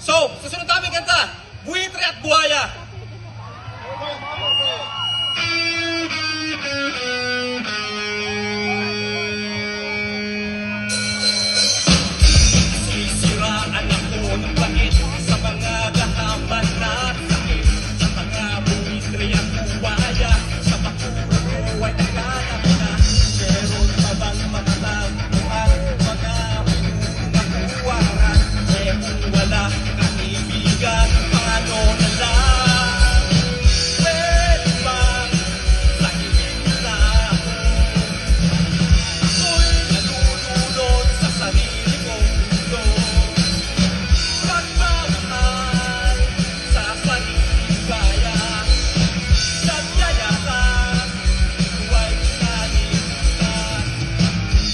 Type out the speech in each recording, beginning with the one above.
So, susunod namin kanta, Buitre at Buhaya. Sisiraan ako ng pangit sa mga kahaman na sakit. Sa mga buitre at buhaya, sa bakuro ko ay naghanap na. Meron pa bang matatabuhan, mga nakuwaran? Eh kung wala kang ibigan, paano na lang? Pwede bang tahimik na ako? Ako'y nalulunod sa sarili kong mundo. Pagmamahal sa sariling kaya, nagyayakan, buhay pinalimutan.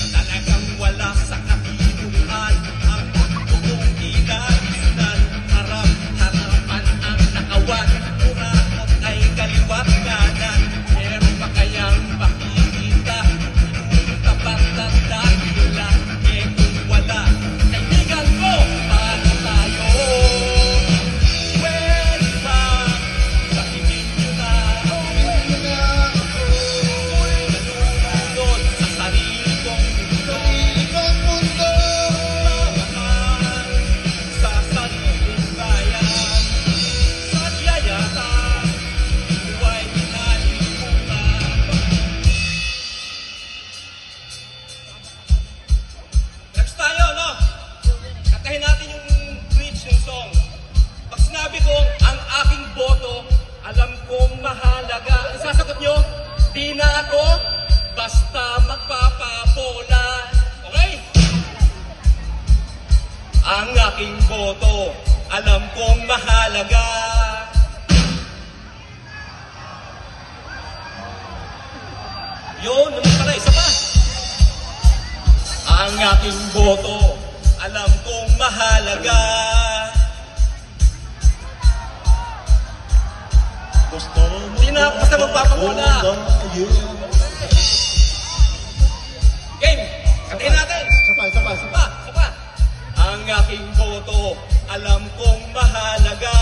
Talagang wala sa kabiguan ang mundo kong inaisnan. Harap-harapan ang nakawan, kurakot ay kaliwat kanan. Meron pa kayang makikita, tapat at dakila. Eh kung wala, kaibigan ko, paano tayo? Pwede ba tahimik nyo na ako? Ako'y nalulunod sa sarili kong mundo. Pagmamahal sa sariling bayan, nagyayakan, buhay pinalimutan. Next tayo, no? Kantahin natin yung bridge ng song. Pag sinabi kong ang aking boto, alam kong mahalaga. Ang sasagot nyo, di na ako basta magpapabola. Okay? Ang aking boto, alam kong mahalaga. Yun, naman pala, isa pa. Ang aking boto, alam kong mahalaga. Di na ako basta magpapabola. Game, kantahin natin. Sapa. Sapa. Ang aking boto, alam kong mahalaga.